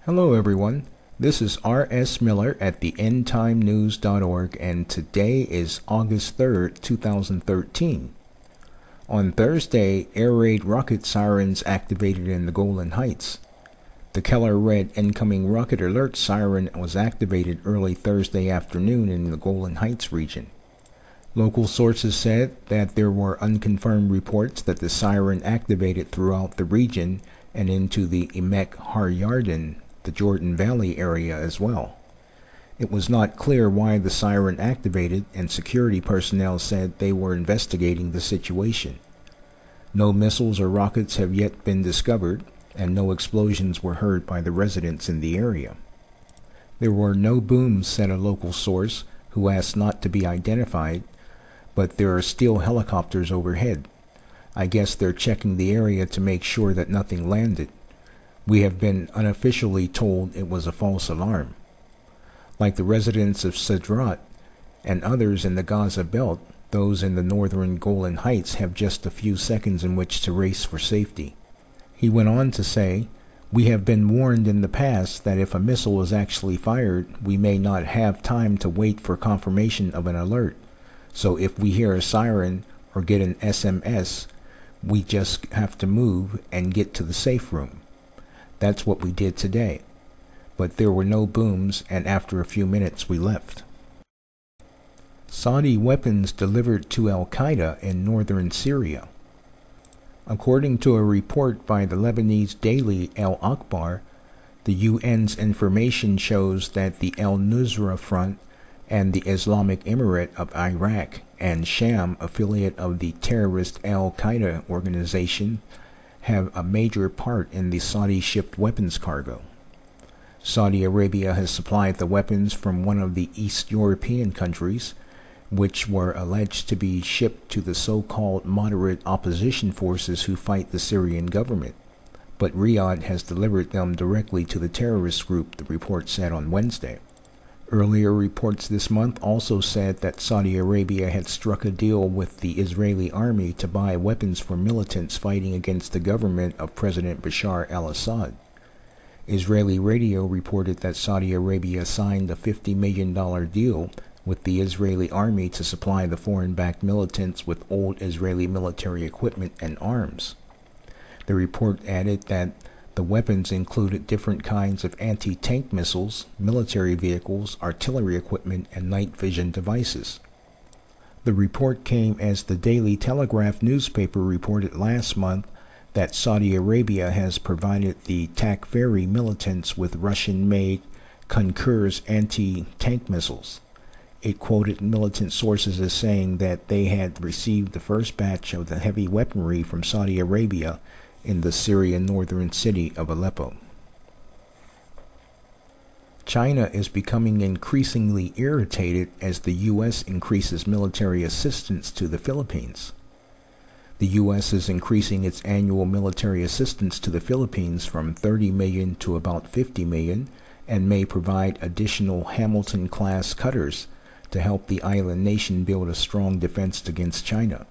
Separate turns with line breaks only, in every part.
Hello everyone, this is R.S. Miller at the endtimenews.org and today is August 3rd, 2013. On Thursday, air raid rocket sirens activated in the Golan Heights. The Keller Red incoming rocket alert siren was activated early Thursday afternoon in the Golan Heights region. Local sources said that there were unconfirmed reports that the siren activated throughout the region and into the Emek Har Yarden, the Jordan Valley area as well. It was not clear why the siren activated, and security personnel said they were investigating the situation. No missiles or rockets have yet been discovered, and no explosions were heard by the residents in the area. There were no booms, said a local source, who asked not to be identified, but there are still helicopters overhead. I guess they're checking the area to make sure that nothing landed. We have been unofficially told it was a false alarm. Like the residents of Sderot and others in the Gaza belt, those in the northern Golan Heights have just a few seconds in which to race for safety. He went on to say, "We have been warned in the past that if a missile is actually fired, we may not have time to wait for confirmation of an alert. So if we hear a siren or get an SMS, we just have to move and get to the safe room. That's what we did today. But there were no booms, and after a few minutes we left." Saudi weapons delivered to Al-Qaeda in northern Syria. According to a report by the Lebanese daily Al-Akhbar, the UN's information shows that the Al-Nusra Front and the Islamic Emirate of Iraq and Sham, affiliate of the terrorist Al-Qaeda organization, have a major part in the Saudi-shipped weapons cargo. Saudi Arabia has supplied the weapons from one of the East European countries, which were alleged to be shipped to the so-called moderate opposition forces who fight the Syrian government. But Riyadh has delivered them directly to the terrorist group, the report said on Wednesday. Earlier reports this month also said that Saudi Arabia had struck a deal with the Israeli army to buy weapons for militants fighting against the government of President Bashar al-Assad. Israeli radio reported that Saudi Arabia signed a $50 million deal with the Israeli army to supply the foreign-backed militants with old Israeli military equipment and arms. The report added that the weapons included different kinds of anti-tank missiles, military vehicles, artillery equipment, and night vision devices. The report came as the Daily Telegraph newspaper reported last month that Saudi Arabia has provided the Takfiri militants with Russian-made Kunkurs anti-tank missiles. It quoted militant sources as saying that they had received the first batch of the heavy weaponry from Saudi Arabia in the Syrian northern city of Aleppo. China is becoming increasingly irritated as the U.S. increases military assistance to the Philippines. The U.S. is increasing its annual military assistance to the Philippines from $30 million to about $50 million and may provide additional Hamilton-class cutters to help the island nation build a strong defense against China.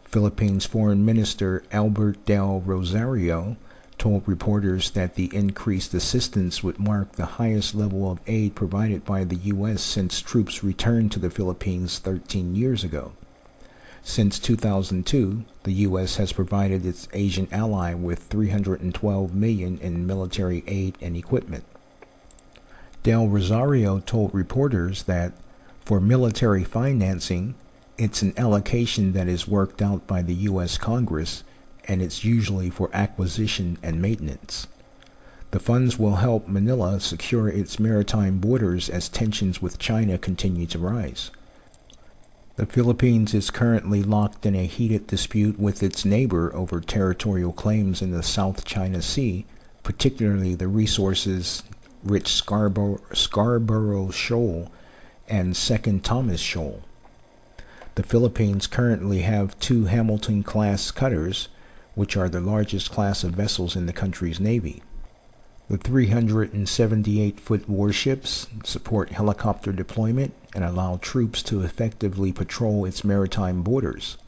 Philippines Foreign Minister Albert Del Rosario told reporters that the increased assistance would mark the highest level of aid provided by the U.S. since troops returned to the Philippines 13 years ago. Since 2002, the U.S. has provided its Asian ally with $312 million in military aid and equipment. Del Rosario told reporters that for military financing, it's an allocation that is worked out by the U.S. Congress, and it's usually for acquisition and maintenance. The funds will help Manila secure its maritime borders as tensions with China continue to rise. The Philippines is currently locked in a heated dispute with its neighbor over territorial claims in the South China Sea, particularly the resources-rich Scarborough Shoal and Second Thomas Shoal. The Philippines currently have 2 Hamilton-class cutters, which are the largest class of vessels in the country's navy. The 378-foot warships support helicopter deployment and allow troops to effectively patrol its maritime borders.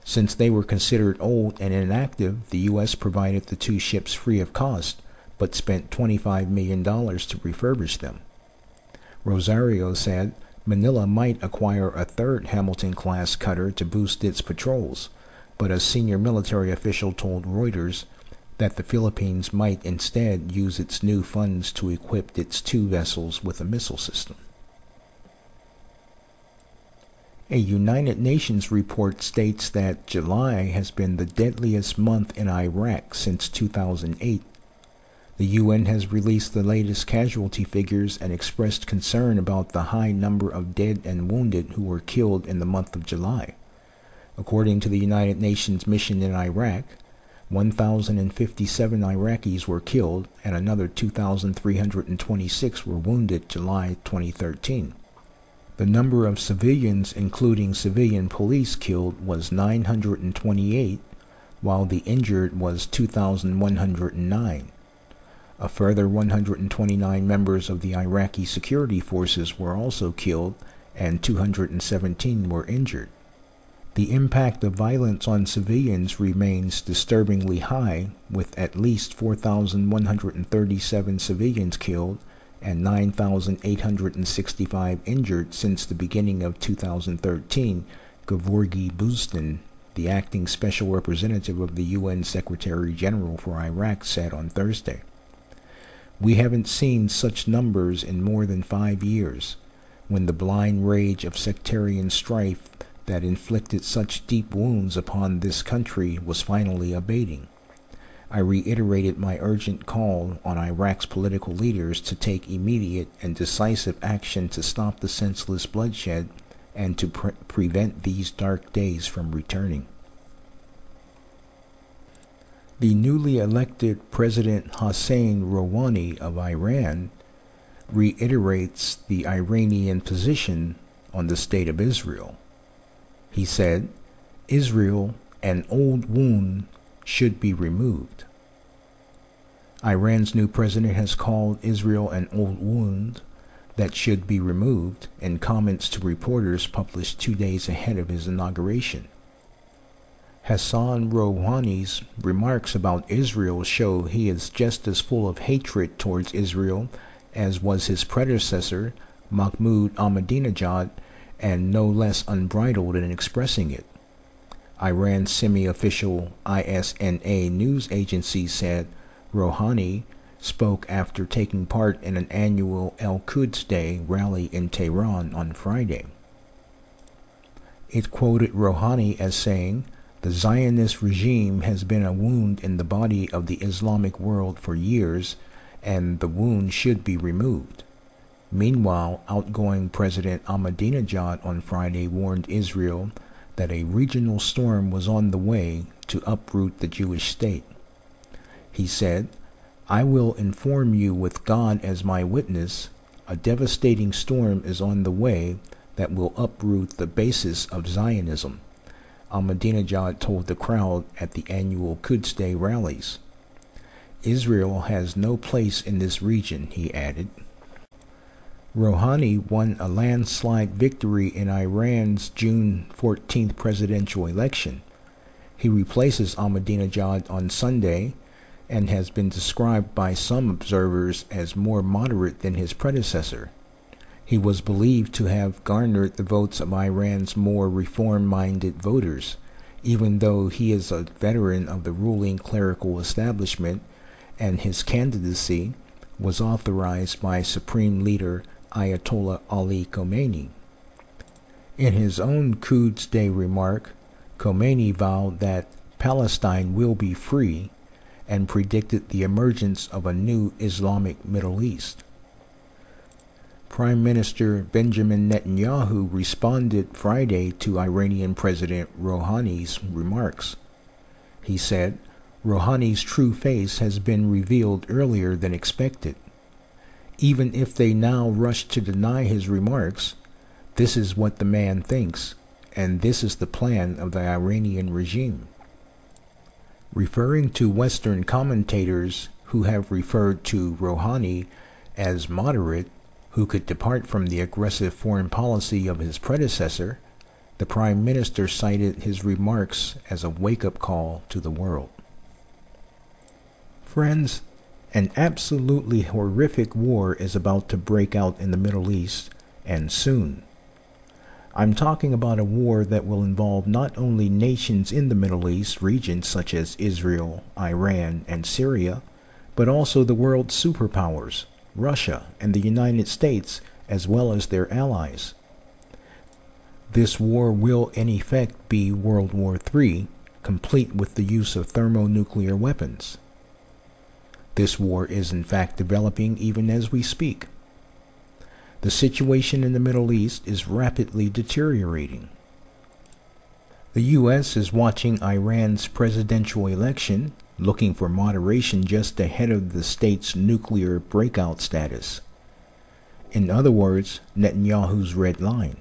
Since they were considered old and inactive, the U.S. provided the 2 ships free of cost, but spent $25 million to refurbish them. Rosario said Manila might acquire a third Hamilton-class cutter to boost its patrols, but a senior military official told Reuters that the Philippines might instead use its new funds to equip its two vessels with a missile system. A United Nations report states that July has been the deadliest month in Iraq since 2008. The UN has released the latest casualty figures and expressed concern about the high number of dead and wounded who were killed in the month of July. According to the United Nations mission in Iraq, 1,057 Iraqis were killed and another 2,326 were wounded July 2013. The number of civilians, including civilian police, killed was 928, while the injured was 2,109. A further 129 members of the Iraqi security forces were also killed, and 217 were injured. The impact of violence on civilians remains disturbingly high, with at least 4,137 civilians killed and 9,865 injured since the beginning of 2013, Gevorgy Buzden, the acting special representative of the UN Secretary General for Iraq, said on Thursday. We haven't seen such numbers in more than 5 years, when the blind rage of sectarian strife that inflicted such deep wounds upon this country was finally abating. I reiterated my urgent call on Iraq's political leaders to take immediate and decisive action to stop the senseless bloodshed and to prevent these dark days from returning. The newly elected President Hassan Rouhani of Iran reiterates the Iranian position on the state of Israel. He said, Israel, an old wound, should be removed. Iran's new president has called Israel an old wound that should be removed in comments to reporters published 2 days ahead of his inauguration. Hassan Rouhani's remarks about Israel show he is just as full of hatred towards Israel as was his predecessor, Mahmoud Ahmadinejad, and no less unbridled in expressing it. Iran's semi-official ISNA news agency said Rouhani spoke after taking part in an annual Al-Quds Day rally in Tehran on Friday. It quoted Rouhani as saying, "The Zionist regime has been a wound in the body of the Islamic world for years, and the wound should be removed." Meanwhile, outgoing President Ahmadinejad on Friday warned Israel that a regional storm was on the way to uproot the Jewish state. He said, "I will inform you with God as my witness, a devastating storm is on the way that will uproot the basis of Zionism," Ahmadinejad told the crowd at the annual Quds Day rallies. "Israel has no place in this region," he added. Rouhani won a landslide victory in Iran's June 14th presidential election. He replaces Ahmadinejad on Sunday and has been described by some observers as more moderate than his predecessor. He was believed to have garnered the votes of Iran's more reform-minded voters, even though he is a veteran of the ruling clerical establishment, and his candidacy was authorized by Supreme Leader Ayatollah Ali Khomeini. In his own Quds Day remark, Khomeini vowed that Palestine will be free and predicted the emergence of a new Islamic Middle East. Prime Minister Benjamin Netanyahu responded Friday to Iranian President Rouhani's remarks. He said, "Rouhani's true face has been revealed earlier than expected. Even if they now rush to deny his remarks, this is what the man thinks, and this is the plan of the Iranian regime." Referring to Western commentators who have referred to Rouhani as moderate, who could depart from the aggressive foreign policy of his predecessor, the Prime Minister cited his remarks as a wake-up call to the world. Friends, An absolutely horrific war is about to break out in the Middle East, and soon. I'm talking about a war that will involve not only nations in the Middle East region such as Israel, Iran, and Syria, but also the world's superpowers, Russia and the United States, as well as their allies. This war will in effect be World War III, complete with the use of thermonuclear weapons. This war is in fact developing even as we speak. The situation in the Middle East is rapidly deteriorating. The U.S. is watching Iran's presidential election, looking for moderation just ahead of the state's nuclear breakout status. In other words, Netanyahu's red line.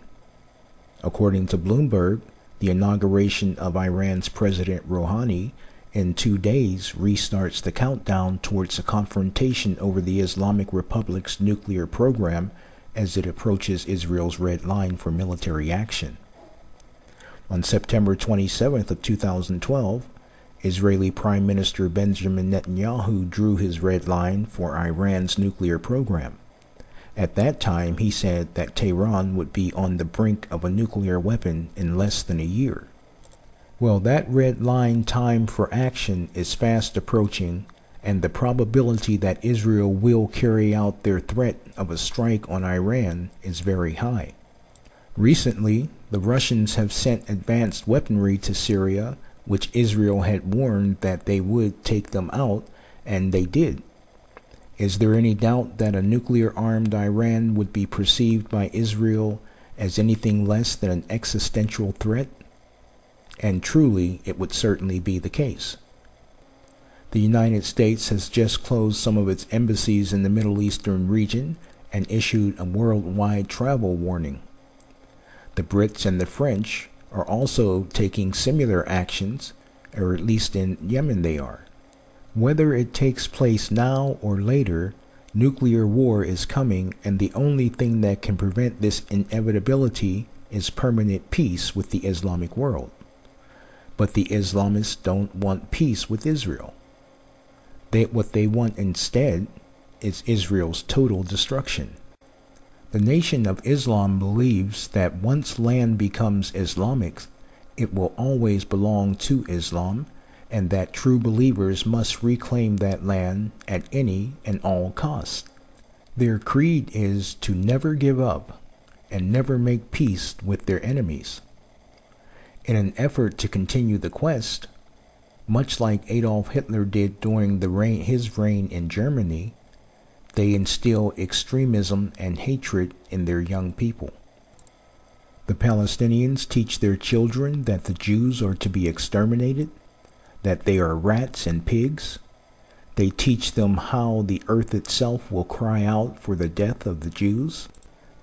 According to Bloomberg, the inauguration of Iran's President Rouhani in 2 days restarts the countdown towards a confrontation over the Islamic Republic's nuclear program as it approaches Israel's red line for military action. On September 27th of 2012, Israeli Prime Minister Benjamin Netanyahu drew his red line for Iran's nuclear program. At that time, he said that Tehran would be on the brink of a nuclear weapon in less than a year. Well, that red line time for action is fast approaching, and the probability that Israel will carry out their threat of a strike on Iran is very high. Recently, the Russians have sent advanced weaponry to Syria, which Israel had warned that they would take them out, and they did. Is there any doubt that a nuclear-armed Iran would be perceived by Israel as anything less than an existential threat? And truly, it would certainly be the case. The United States has just closed some of its embassies in the Middle Eastern region and issued a worldwide travel warning. The Brits and the French are also taking similar actions, or at least in Yemen they are. Whether it takes place now or later, nuclear war is coming, and the only thing that can prevent this inevitability is permanent peace with the Islamic world. But the Islamists don't want peace with Israel. What they want instead is Israel's total destruction. The Nation of Islam believes that once land becomes Islamic, it will always belong to Islam, and that true believers must reclaim that land at any and all costs. Their creed is to never give up and never make peace with their enemies. In an effort to continue the quest, much like Adolf Hitler did during his reign in Germany, they instill extremism and hatred in their young people. The Palestinians teach their children that the Jews are to be exterminated, that they are rats and pigs. They teach them how the earth itself will cry out for the death of the Jews.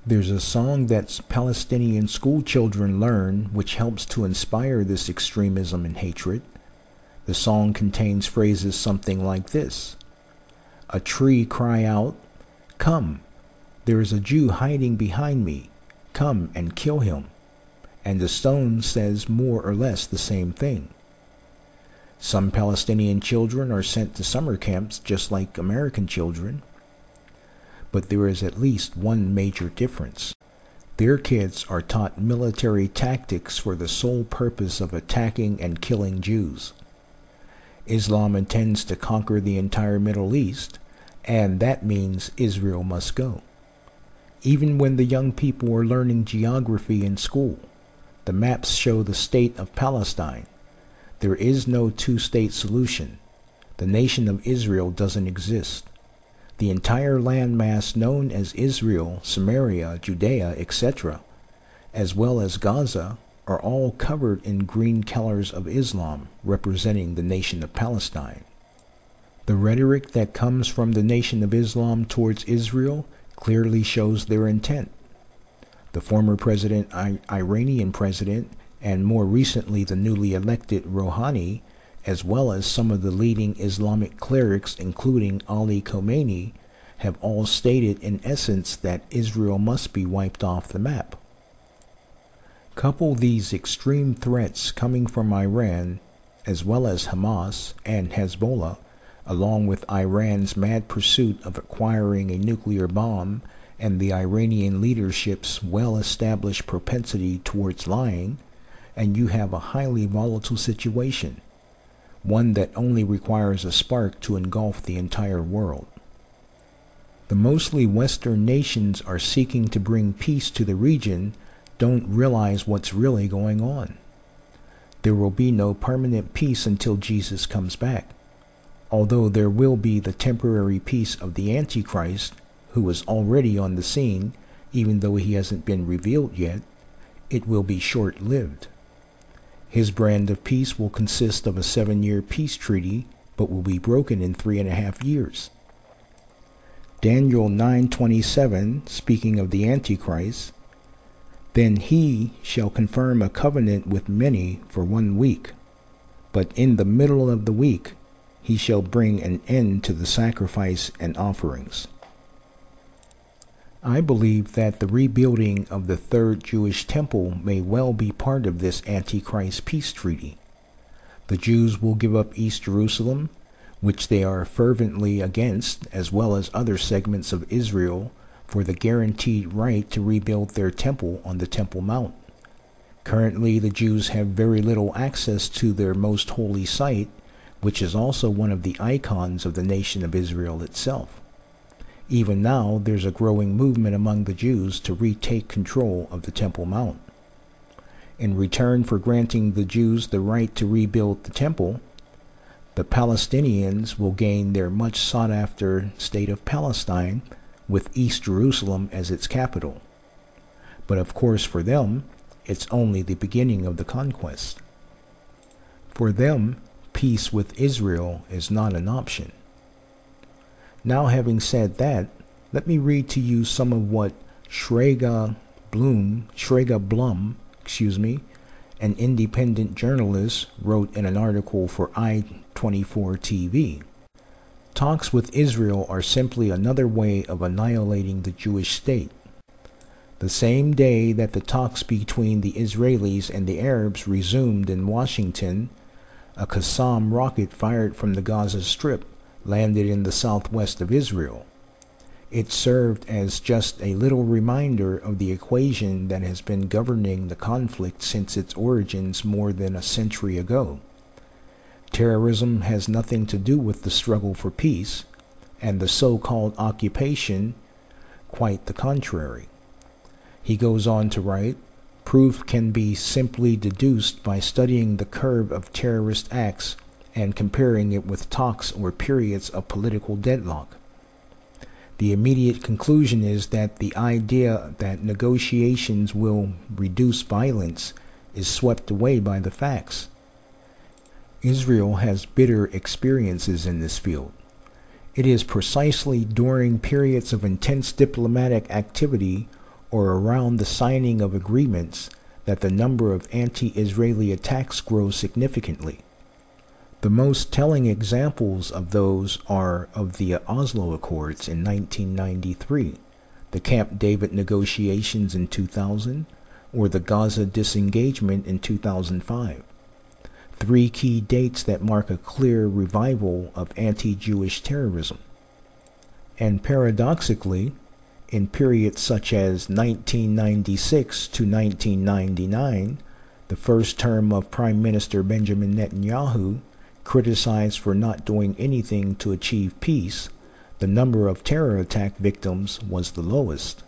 There's a song that Palestinian school children learn which helps to inspire this extremism and hatred. The song contains phrases something like this: a tree cry out, "Come, there is a Jew hiding behind me, come and kill him." And the stone says more or less the same thing. Some Palestinian children are sent to summer camps just like American children. But there is at least one major difference. Their kids are taught military tactics for the sole purpose of attacking and killing Jews. Islam intends to conquer the entire Middle East, and that means Israel must go. Even when the young people are learning geography in school, the maps show the state of Palestine. There is no two-state solution. The nation of Israel doesn't exist. The entire landmass known as Israel, Samaria, Judea, etc., as well as Gaza, are all covered in green colors of Islam, representing the nation of Palestine. The rhetoric that comes from the nation of Islam towards Israel clearly shows their intent. The former Iranian president, and more recently the newly elected Rouhani, as well as some of the leading Islamic clerics, including Ali Khamenei, have all stated in essence that Israel must be wiped off the map. Couple these extreme threats coming from Iran, as well as Hamas and Hezbollah, along with Iran's mad pursuit of acquiring a nuclear bomb and the Iranian leadership's well-established propensity towards lying, and you have a highly volatile situation, one that only requires a spark to engulf the entire world. The mostly Western nations are seeking to bring peace to the region don't realize what's really going on. There will be no permanent peace until Jesus comes back, although there will be the temporary peace of the Antichrist, who is already on the scene, even though he hasn't been revealed yet. It will be short-lived. His brand of peace will consist of a 7-year peace treaty, but will be broken in 3.5 years. Daniel 9:27, speaking of the Antichrist, "Then he shall confirm a covenant with many for 1 week, but in the middle of the week he shall bring an end to the sacrifice and offerings." I believe that the rebuilding of the Third Jewish Temple may well be part of this Antichrist peace treaty. The Jews will give up East Jerusalem, which they are fervently against, as well as other segments of Israel, for the guaranteed right to rebuild their temple on the Temple Mount. Currently, the Jews have very little access to their most holy site, which is also one of the icons of the nation of Israel itself. Even now, there's a growing movement among the Jews to retake control of the Temple Mount. In return for granting the Jews the right to rebuild the temple, the Palestinians will gain their much sought-after state of Palestine, with East Jerusalem as its capital. But of course for them, it's only the beginning of the conquest. For them, peace with Israel is not an option. Now, having said that, let me read to you some of what Shraga Blum, an independent journalist, wrote in an article for I-24 TV. Talks with Israel are simply another way of annihilating the Jewish state. The same day that the talks between the Israelis and the Arabs resumed in Washington, a Qassam rocket fired from the Gaza Strip landed in the southwest of Israel. It served as just a little reminder of the equation that has been governing the conflict since its origins more than a century ago. Terrorism has nothing to do with the struggle for peace, and the so-called occupation, quite the contrary. He goes on to write, "Proof can be simply deduced by studying the curve of terrorist acts and comparing it with talks or periods of political deadlock. The immediate conclusion is that the idea that negotiations will reduce violence is swept away by the facts. Israel has bitter experiences in this field. It is precisely during periods of intense diplomatic activity or around the signing of agreements that the number of anti-Israeli attacks grows significantly. The most telling examples of those are of the Oslo Accords in 1993, the Camp David negotiations in 2000, or the Gaza disengagement in 2005. 3 key dates that mark a clear revival of anti-Jewish terrorism. And paradoxically, in periods such as 1996 to 1999, the first term of Prime Minister Benjamin Netanyahu, criticized for not doing anything to achieve peace, the number of terror attack victims was the lowest.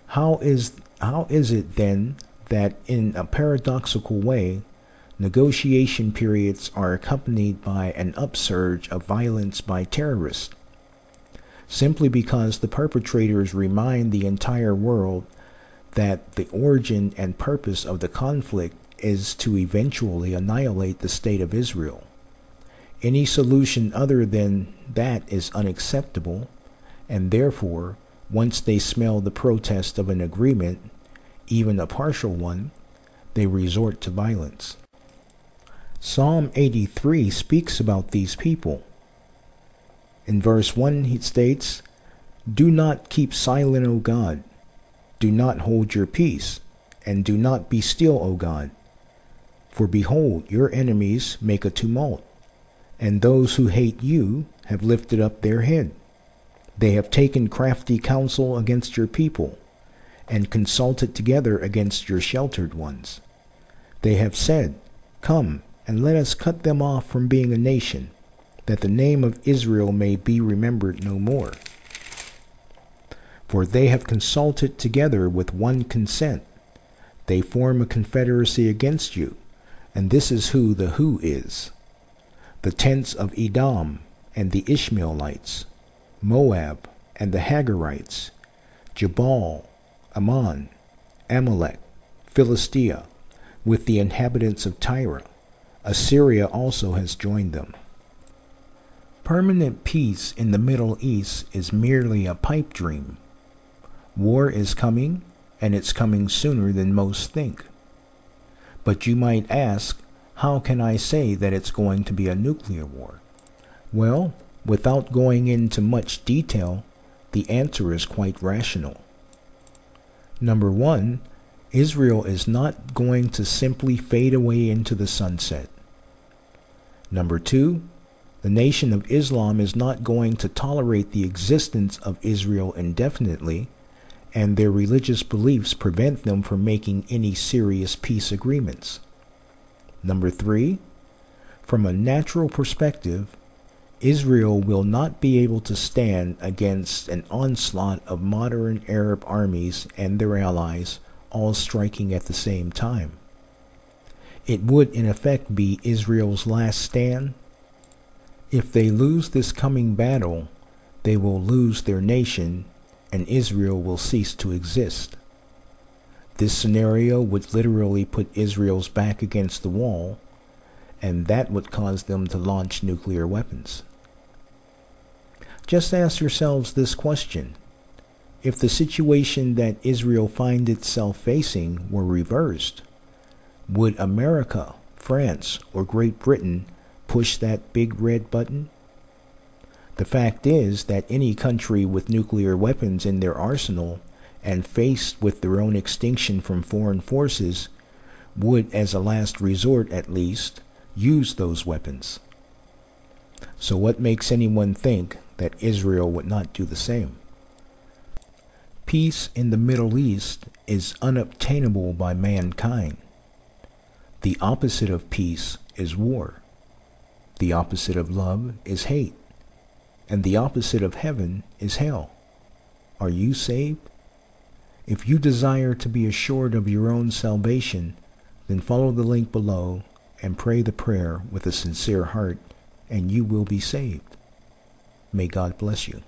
How is it then that in a paradoxical way, negotiation periods are accompanied by an upsurge of violence by terrorists? Simply because the perpetrators remind the entire world that the origin and purpose of the conflict is to eventually annihilate the state of Israel. Any solution other than that is unacceptable, and therefore, once they smell the protest of an agreement, even a partial one, they resort to violence. Psalm 83 speaks about these people. In verse 1 he states, "Do not keep silent, O God. Do not hold your peace, and do not be still, O God. For behold, your enemies make a tumult. and those who hate you have lifted up their head. They have taken crafty counsel against your people, and consulted together against your sheltered ones. They have said, Come, and let us cut them off from being a nation, that the name of Israel may be remembered no more. For they have consulted together with one consent. They form a confederacy against you, and this is who the who is. The tents of Edom and the Ishmaelites, Moab and the Hagarites, Jabal, Ammon, Amalek, Philistia, with the inhabitants of Tyre. Assyria also has joined them. Permanent peace in the Middle East is merely a pipe dream. War is coming, and it's coming sooner than most think. But you might ask, how can I say that it's going to be a nuclear war? Well, without going into much detail, the answer is quite rational. Number one, Israel is not going to simply fade away into the sunset. Number two, the Nation of Islam is not going to tolerate the existence of Israel indefinitely, and their religious beliefs prevent them from making any serious peace agreements. Number three, from a natural perspective, Israel will not be able to stand against an onslaught of modern Arab armies and their allies all striking at the same time. It would in effect be Israel's last stand. If they lose this coming battle, they will lose their nation, and Israel will cease to exist. This scenario would literally put Israel's back against the wall, and that would cause them to launch nuclear weapons. Just ask yourselves this question. If the situation that Israel finds itself facing were reversed, would America, France, or Great Britain push that big red button? The fact is that any country with nuclear weapons in their arsenal and faced with their own extinction from foreign forces would, as a last resort at least, use those weapons. So what makes anyone think that Israel would not do the same? Peace in the Middle East is unobtainable by mankind. The opposite of peace is war. The opposite of love is hate. And the opposite of heaven is hell. Are you saved? If you desire to be assured of your own salvation, then follow the link below and pray the prayer with a sincere heart, and you will be saved. May God bless you.